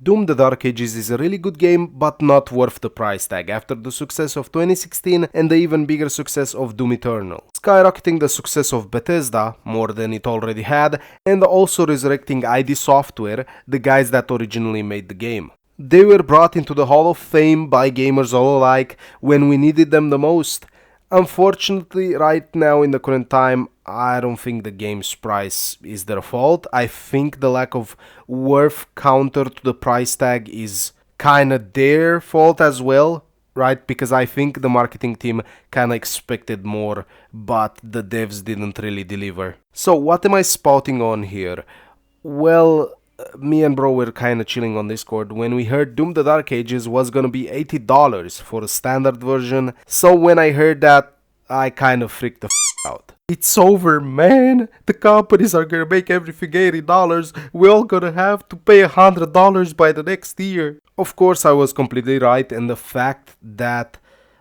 Doom the Dark Ages is a really good game, but not worth the price tag after the success of 2016 and the even bigger success of Doom Eternal, skyrocketing the success of Bethesda more than it already had, and also resurrecting ID Software, the guys that originally made the game. They were brought into the Hall of Fame by gamers all alike when we needed them the most. Unfortunately, right now in the current time, I don't think the game's price is their fault. I think the lack of worth counter to the price tag is kinda their fault as well, right? Because I think the marketing team kinda expected more, but the devs didn't really deliver. So what am I spouting on here? Well, me and bro were kinda chilling on Discord when we heard Doom the Dark Ages was gonna be $80 for the standard version. So when I heard that, I kind of freaked the out. It's over, man. The companies are gonna make everything $80. We're all gonna have to pay $100 by the next year. Of course, I was completely right, and the fact that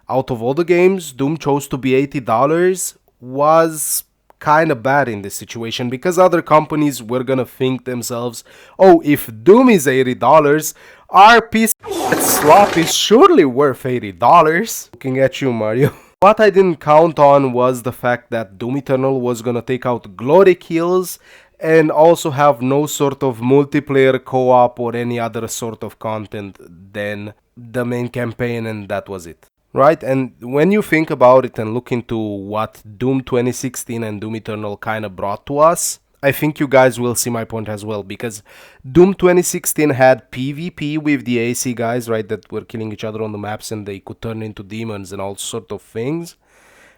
out of all the games, Doom chose to be $80 was kind of bad in this situation, because other companies were gonna think themselves, oh, if Doom is $80, our piece of slop is surely worth $80. Looking at you, Mario. What I didn't count on was the fact that Doom Eternal was gonna take out glory kills and also have no sort of multiplayer co-op or any other sort of content than the main campaign, and that was it. Right? And when you think about it and look into what Doom 2016 and Doom Eternal kind of brought to us, I think you guys will see my point as well, because Doom 2016 had PvP with the AC guys, right, that were killing each other on the maps and they could turn into demons and all sort of things.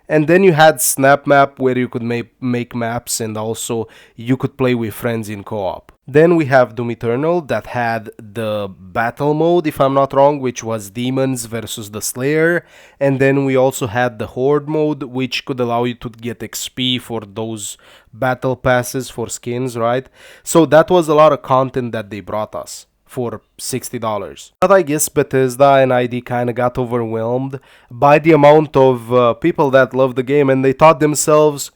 And then you had Snap Map, where you could make maps and also you could play with friends in co-op. Then we have Doom Eternal that had the battle mode, if I'm not wrong, which was demons versus the Slayer. And then we also had the Horde mode, which could allow you to get XP for those battle passes for skins, right? So that was a lot of content that they brought us for $60. But I guess Bethesda and ID kinda got overwhelmed by the amount of people that love the game, and they thought themselves,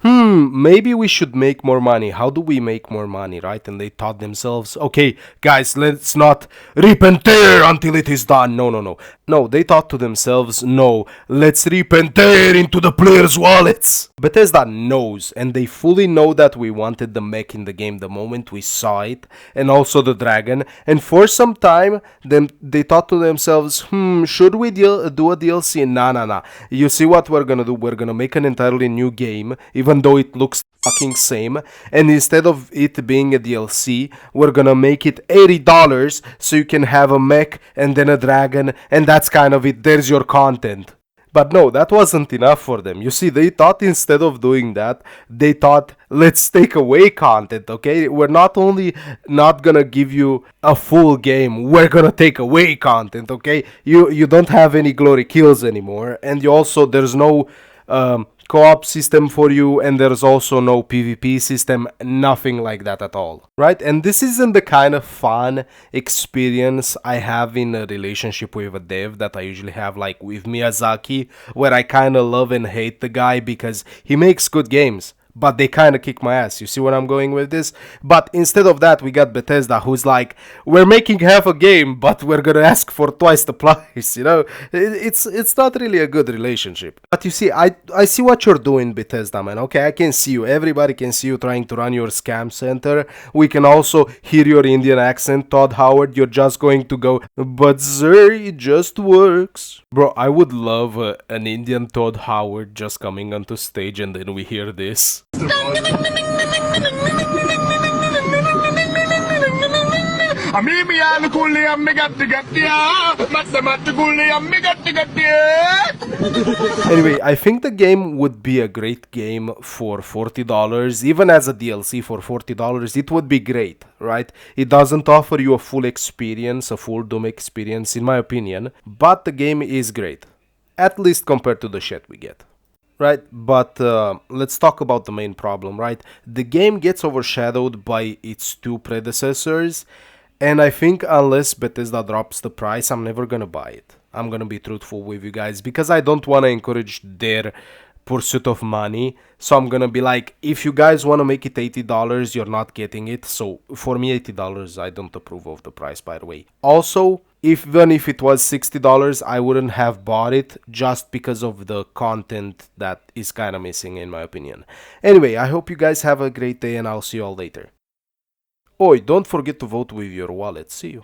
maybe we should make more money. How do we make more money, right? And they thought themselves, okay, guys, let's not rip and tear until it is done. No. No, they thought to themselves, no, let's rip and tear into the players' wallets. Bethesda knows, and they fully know that we wanted the mech in the game the moment we saw it, and also the dragon. And for some time, they thought to themselves, should we do a DLC? Nah. You see what we're gonna do? We're gonna make an entirely new game, even though it looks fucking same, and instead of it being a DLC, we're gonna make it $80 so you can have a mech and then a dragon, and that's kind of it. There's your content. But no, that wasn't enough for them. You see, they thought instead of doing that, they thought, let's take away content, okay? We're not only not gonna give you a full game, we're gonna take away content, okay? You don't have any glory kills anymore, and you also, there's no co-op system for you, and there's also no PvP system, nothing like that at all, right? And this isn't the kind of fun experience I have in a relationship with a dev that I usually have, like with Miyazaki, where I kind of love and hate the guy because he makes good games, but they kind of kick my ass. You see where I'm going with this? But instead of that, we got Bethesda, who's like, we're making half a game, but we're gonna ask for twice the price, you know? It's not really a good relationship. But you see, I see what you're doing, Bethesda, man. Okay, I can see you. Everybody can see you trying to run your scam center. We can also hear your Indian accent, Todd Howard. You're just going to go, but sir, it just works. Bro, I would love an Indian Todd Howard just coming onto stage and then we hear this. Anyway, I think the game would be a great game for $40. Even as a DLC for $40, it would be great, right? It doesn't offer you a full experience, a full Doom experience, in my opinion, but the game is great, at least compared to the shit we get. Right, but let's talk about the main problem, right? The game gets overshadowed by its two predecessors, and I think unless Bethesda drops the price, I'm never gonna buy it. I'm gonna be truthful with you guys, because I don't want to encourage their pursuit of money. So I'm gonna be like, if you guys want to make it $80, you're not getting it. So for me, $80, I don't approve of the price, by the way. Also, even if it was $60, I wouldn't have bought it just because of the content that is kind of missing, in my opinion. Anyway, I hope you guys have a great day, and I'll see you all later. Oh, don't forget to vote with your wallet. See you.